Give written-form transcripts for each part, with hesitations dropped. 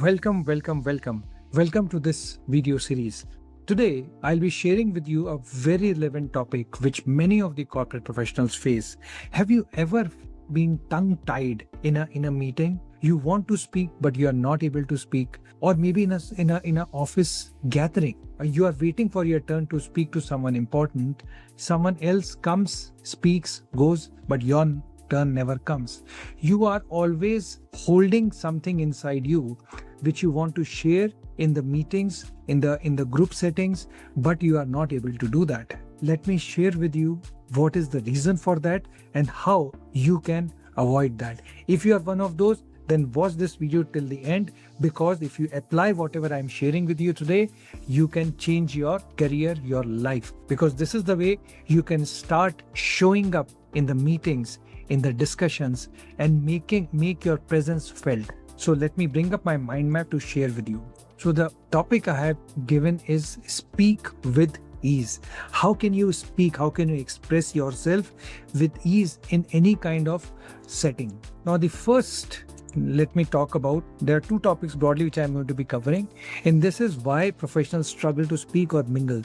Welcome to this video series. Today, I'll be sharing with you a very relevant topic which many of the corporate professionals face. Have you ever been tongue-tied in a meeting? You want to speak, but you are not able to speak, or maybe in a office gathering, you are waiting for your turn to speak to someone important. Someone else comes, speaks, goes, but your turn never comes. You are always holding something inside you which you want to share in the meetings, in the group settings, but you are not able to do that. Let me share with you what is the reason for that and how you can avoid that. If you are one of those, then watch this video till the end, because if you apply whatever I'm sharing with you today, you can change your career, your life, because this is the way you can start showing up in the meetings, in the discussions, and make your presence felt. So let me bring up my mind map to share with you. So the topic I have given is speak with ease. How can you speak? How can you express yourself with ease in any kind of setting? Now, the first, let me talk about, there are two topics broadly which I'm going to be covering, and this is why professionals struggle to speak or mingle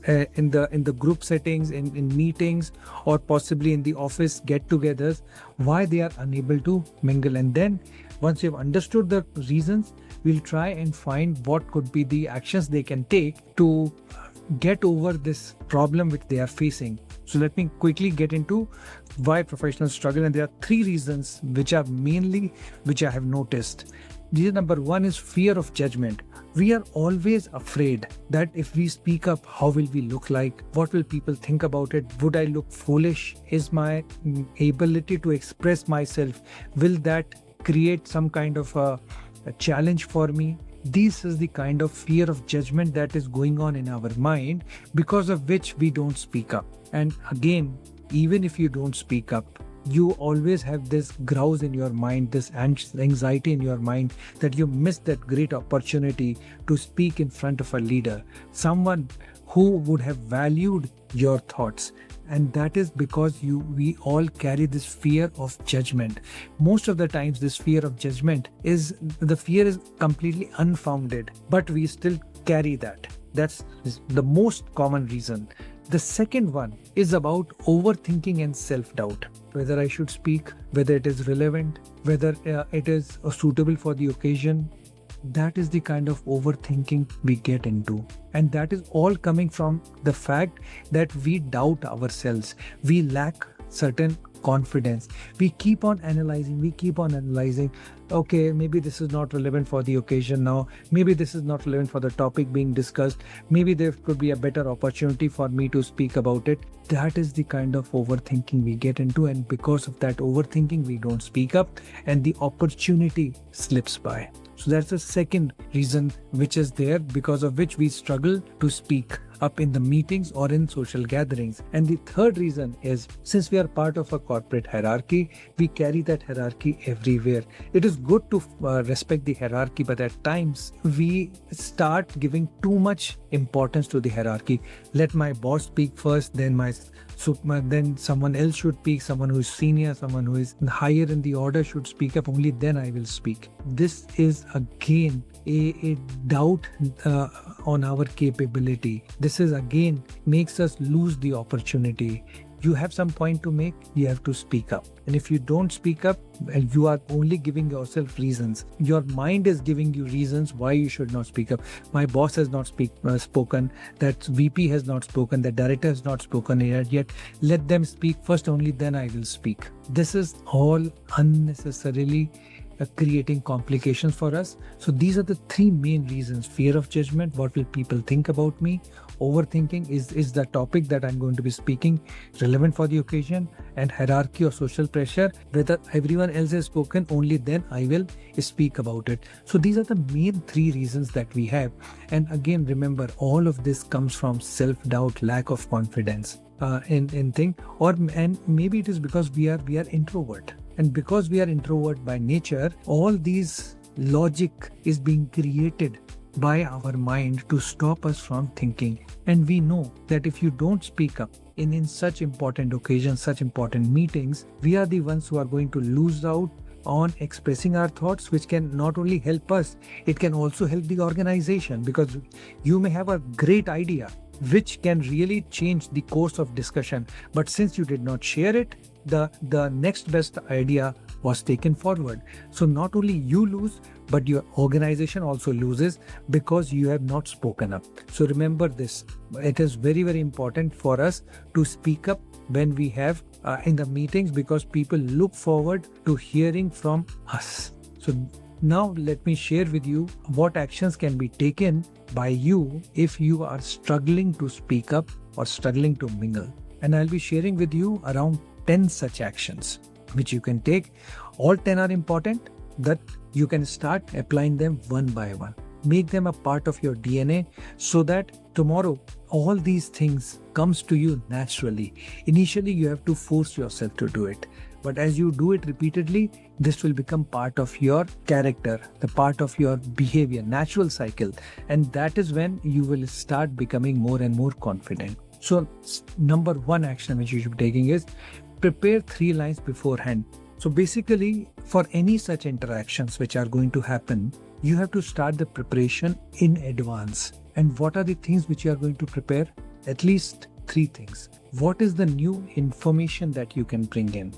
in the group settings, in meetings, or possibly in the office get-togethers, why they are unable to mingle. And then once you've understood the reasons, we'll try and find what could be the actions they can take to get over this problem which they are facing. So let me quickly get into why professionals struggle, and there are three reasons which I have noticed. Reason number one is fear of judgment. We are always afraid that if we speak up, how will we look like? What will people think about it? Would I look foolish? Is my ability to express myself, will that create some kind of a challenge for me? This is the kind of fear of judgment that is going on in our mind, because of which we don't speak up. And again, even if you don't speak up, you always have this grouse in your mind, this anxiety in your mind that you missed that great opportunity to speak in front of a leader, someone who would have valued your thoughts. And that is because we all carry this fear of judgment. Most of the times this fear of judgment is completely unfounded, but we still carry that. That's the most common reason. The second one is about overthinking and self-doubt. Whether I should speak, whether it is relevant, whether it is suitable for the occasion. That is the kind of overthinking we get into. And that is all coming from the fact that we doubt ourselves. We lack certain confidence. We keep on analyzing. Okay, maybe this is not relevant for the occasion now. Maybe this is not relevant for the topic being discussed. Maybe there could be a better opportunity for me to speak about it. That is the kind of overthinking we get into. And because of that overthinking, we don't speak up and the opportunity slips by. So that's the second reason which is there, because of which we struggle to speak up in the meetings or in social gatherings. And the third reason is, since we are part of a corporate hierarchy, we carry that hierarchy everywhere. It is good to respect the hierarchy, but at times we start giving too much importance to the hierarchy. Let my boss speak first, then someone else should speak, someone who is senior, someone who is higher in the order should speak up, only then I will speak. This is again a doubt on our capability. This is again makes us lose the opportunity. You have some point to make, you have to speak up. And if you don't speak up, you are only giving yourself reasons. Your mind is giving you reasons why you should not speak up. My boss has not spoken, that VP has not spoken, that director has not spoken yet. Let them speak first, only then I will speak. This is all unnecessarily creating complications for us. So these are the three main reasons: fear of judgment, what will people think about me, overthinking is the topic that I'm going to be speaking, relevant for the occasion, and hierarchy or social pressure, whether everyone else has spoken, only then I will speak about it. So these are the main three reasons that we have. And again, remember, all of this comes from self-doubt, lack of confidence in thing, and maybe it is because we are introvert. And because we are introvert by nature, all these logic is being created by our mind to stop us from thinking. And we know that if you don't speak up in such important occasions, such important meetings, we are the ones who are going to lose out on expressing our thoughts, which can not only help us, it can also help the organization, because you may have a great idea which can really change the course of discussion, but since you did not share it, the next best idea was taken forward. So not only you lose, but your organization also loses because you have not spoken up. So remember this. It is very, very important for us to speak up when we have in the meetings, because people look forward to hearing from us. So now let me share with you what actions can be taken by you if you are struggling to speak up or struggling to mingle. And I'll be sharing with you around 10 such actions which you can take. All 10 are important, that you can start applying them one by one. Make them a part of your DNA so that tomorrow all these things comes to you naturally. Initially, you have to force yourself to do it. But as you do it repeatedly, this will become part of your character, the part of your behavior, natural cycle. And that is when you will start becoming more and more confident. So number one action which you should be taking is prepare 3 lines beforehand. So basically, for any such interactions which are going to happen, you have to start the preparation in advance. And what are the things which you are going to prepare? At least 3 things. What is the new information that you can bring in?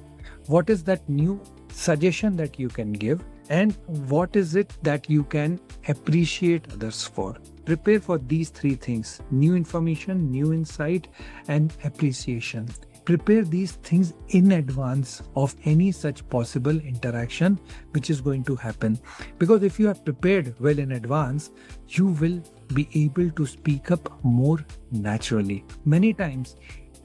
What is that new suggestion that you can give? And what is it that you can appreciate others for? Prepare for these 3 things: new information, new insight, and appreciation. Prepare these things in advance of any such possible interaction which is going to happen. Because if you are prepared well in advance, you will be able to speak up more naturally. Many times,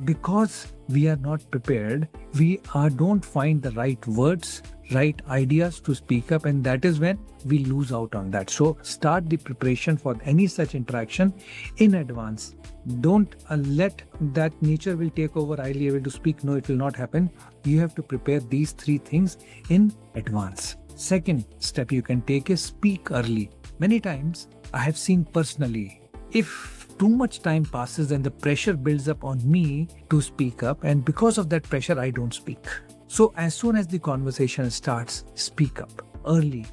because we are not prepared, we don't find the right words, right ideas to speak up, and that is when we lose out on that. So start the preparation for any such interaction in advance. Don't let that nature will take over, I'll be able to speak. No, it will not happen. You have to prepare these 3 things in advance. Second step you can take is speak early. Many times I have seen personally, if too much time passes and the pressure builds up on me to speak up, and because of that pressure I don't speak. So as soon as the conversation starts, speak up early.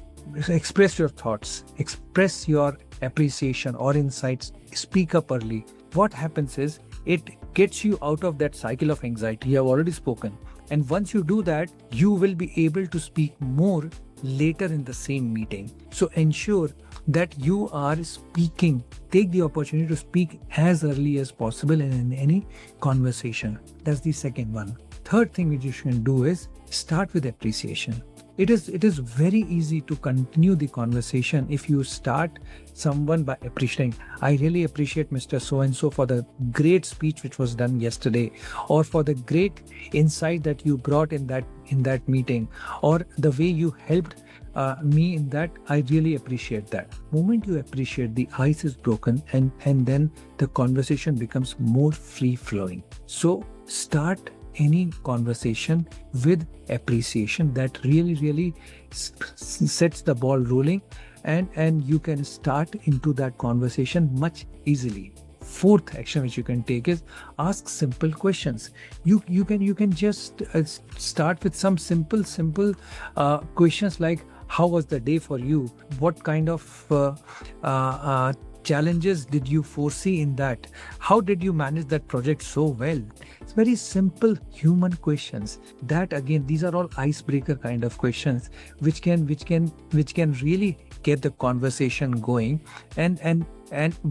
Express your thoughts, express your appreciation or insights, speak up early. What happens is, it gets you out of that cycle of anxiety. You have already spoken. And once you do that, you will be able to speak more later in the same meeting. So ensure that you are speaking. Take the opportunity to speak as early as possible in any conversation. That's the second one. Third thing which you should do is start with appreciation. It is very easy to continue the conversation if you start someone by appreciating. I really appreciate Mr. So-and-so for the great speech which was done yesterday, or for the great insight that you brought in that meeting, or the way you helped me in that. I really appreciate that. The moment you appreciate, the ice is broken, and then the conversation becomes more free flowing. So start any conversation with appreciation. That really sets the ball rolling, and you can start into that conversation much easily. Fourth action which you can take is ask simple questions. You can just start with some simple questions like, how was the day for you? What kind of challenges did you foresee in that? How did you manage that project so well? It's very simple human questions. That again, these are all icebreaker kind of questions which can really get the conversation going. And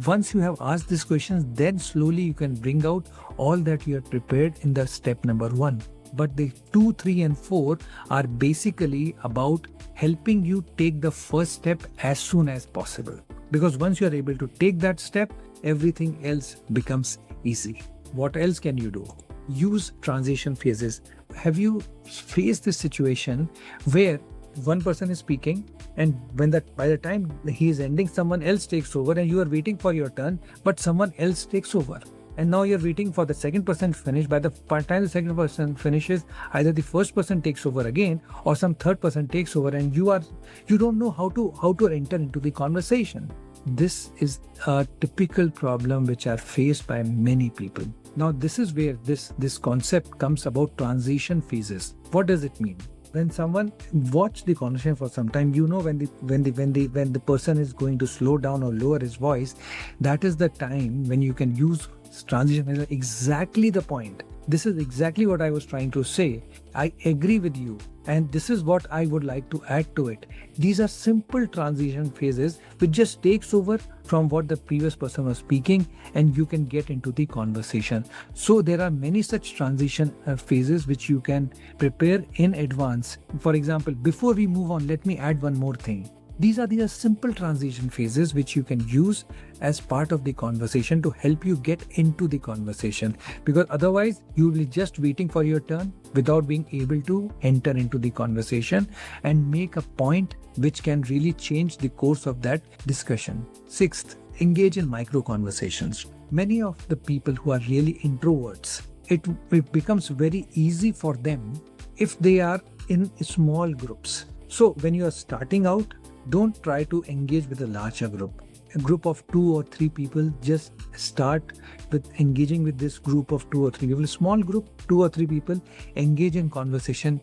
once you have asked these questions, then slowly you can bring out all that you have prepared in the step number 1. But the 2, 3, and 4 are basically about helping you take the first step as soon as possible. Because once you are able to take that step, everything else becomes easy. What else can you do? Use transition phases. Have you faced this situation where one person is speaking, and by the time he is ending, someone else takes over, and you are waiting for your turn, but someone else takes over? And now you're waiting for the second person to finish. By the time the second person finishes, either the first person takes over again, or some third person takes over, and you don't know how to enter into the conversation. This is a typical problem which are faced by many people. Now this is where this concept comes about transition phases. What does it mean? when someone watch the conversation for some time, you know when the person is going to slow down or lower his voice, that is the time when you can use transition as exactly the point. This is exactly what I was trying to say. I agree with you, and this is what I would like to add to it. These are simple transition phases which just takes over from what the previous person was speaking, and you can get into the conversation. So there are many such transition phases which you can prepare in advance. For example, before we move on, let me add one more thing. These are the simple transition phases which you can use as part of the conversation to help you get into the conversation, because otherwise you will be just waiting for your turn without being able to enter into the conversation and make a point which can really change the course of that discussion. Sixth, engage in micro conversations. Many of the people who are really introverts, it becomes very easy for them if they are in small groups. So when you are starting out, don't try to engage with a larger group. A group of 2 or 3 people, just start with engaging with this group of 2 or 3 people. Small group, 2 or 3 people, engage in conversation,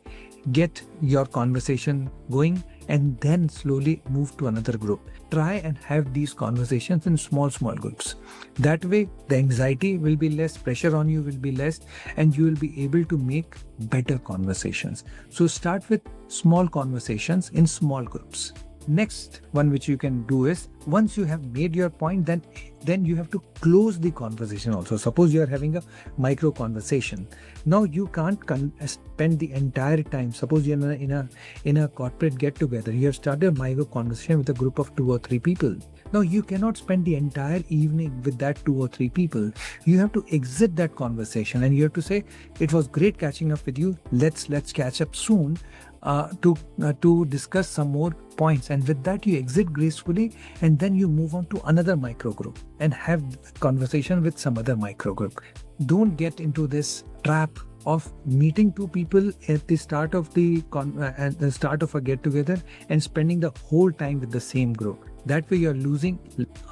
get your conversation going, and then slowly move to another group. Try and have these conversations in small groups. That way, the anxiety will be less, pressure on you will be less, and you will be able to make better conversations. So start with small conversations in small groups. Next one which you can do is, once you have made your point, then you have to close the conversation also. Suppose you are having a micro conversation. Now you can't spend the entire time. Suppose you're in a corporate get together. You have started a micro conversation with a group of 2 or 3 people. Now you cannot spend the entire evening with that 2 or 3 people. You have to exit that conversation and you have to say, it was great catching up with you. Let's catch up soon to discuss some more points. And with that, you exit gracefully, and then you move on to another micro group and have conversation with some other micro group. Don't get into this trap of meeting 2 people at the start of at the start of a get together and spending the whole time with the same group. That way you're losing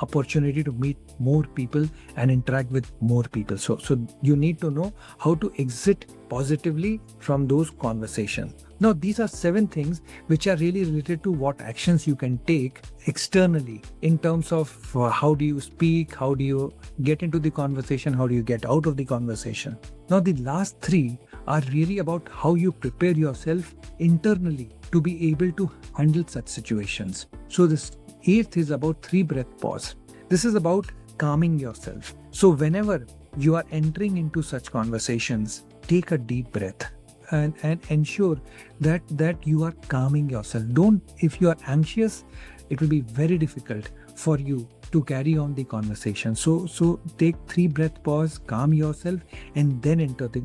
opportunity to meet more people and interact with more people. So you need to know how to exit positively from those conversations. Now, these are 7 things which are really related to what actions you can take externally in terms of how do you speak, how do you get into the conversation, how do you get out of the conversation. Now, the last 3 are really about how you prepare yourself internally to be able to handle such situations. So this 8th is about 3 breath pause. This is about calming yourself. So whenever you are entering into such conversations, take a deep breath and ensure that you are calming yourself. If you are anxious, it will be very difficult for you to carry on the conversation. So take 3 breath pause, calm yourself, and then enter the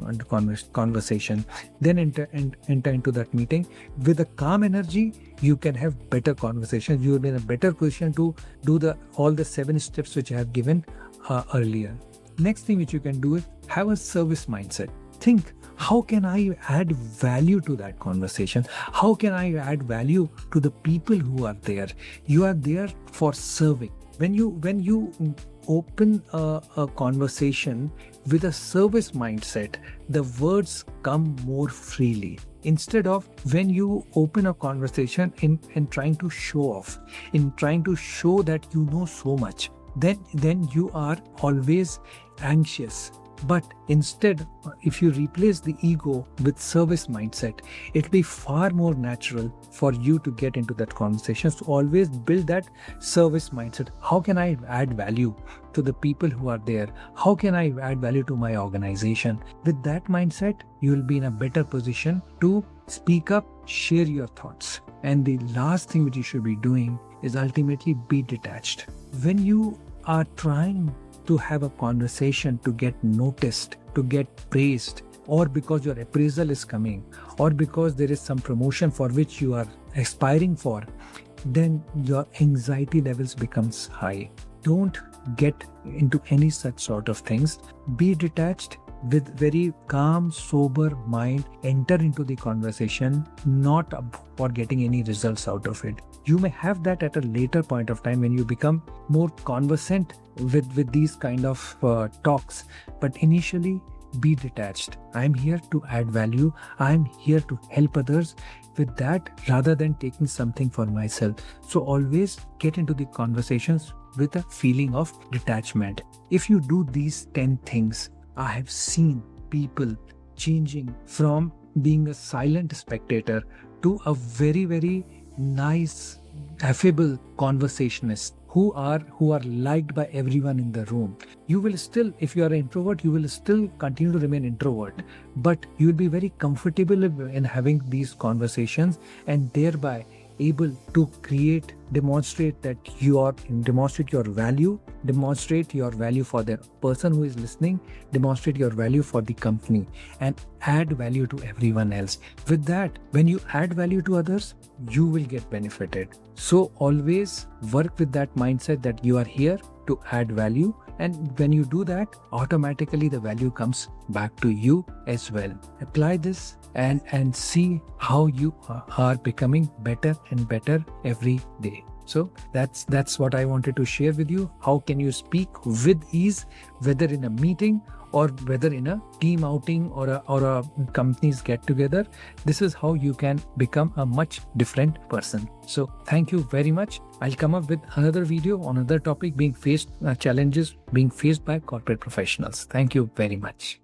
conversation. Then enter into that meeting with a calm energy. You can have better conversations. You will be in a better position to do all the 7 steps which I have given earlier. Next thing which you can do is have a service mindset. Think, how can I add value to that conversation? How can I add value to the people who are there? You are there for serving. When you open a conversation with a service mindset, the words come more freely. Instead of when you open a conversation in trying to show off, in trying to show that you know so much, then you are always anxious. But instead, if you replace the ego with service mindset, it'll be far more natural for you to get into that conversation. So always build that service mindset. How can I add value to the people who are there? How can I add value to my organization? With that mindset, you will be in a better position to speak up, share your thoughts. And the last thing which you should be doing is ultimately be detached. When you are trying to have a conversation to get noticed, to get praised, or because your appraisal is coming, or because there is some promotion for which you are aspiring for, then your anxiety levels becomes high. Don't get into any such sort of things. Be detached with very calm, sober mind. Enter into the conversation, not for getting any results out of it. You may have that at a later point of time when you become more conversant with these kind of talks. But initially, be detached. I'm here to add value. I'm here to help others. with that rather than taking something for myself. So always get into the conversations with a feeling of detachment. If you do these 10 things, I have seen people changing from being a silent spectator to a very, very nice, affable conversationist who are liked by everyone in the room. You will still, if you are an introvert, you will still continue to remain introvert, but you will be very comfortable in having these conversations and thereby able to demonstrate your value for the person who is listening, demonstrate your value for the company, and add value to everyone else. With that, when you add value to others, you will get benefited. So always work with that mindset that you are here to add value, and when you do that, automatically the value comes back to you as well. Apply this and see how you are becoming better and better every day. So that's what I wanted to share with you. How can you speak with ease, whether in a meeting or whether in a team outing or a company's get together? This is how you can become a much different person. So thank you very much. I'll come up with another video on another topic, challenges being faced by corporate professionals. Thank you very much.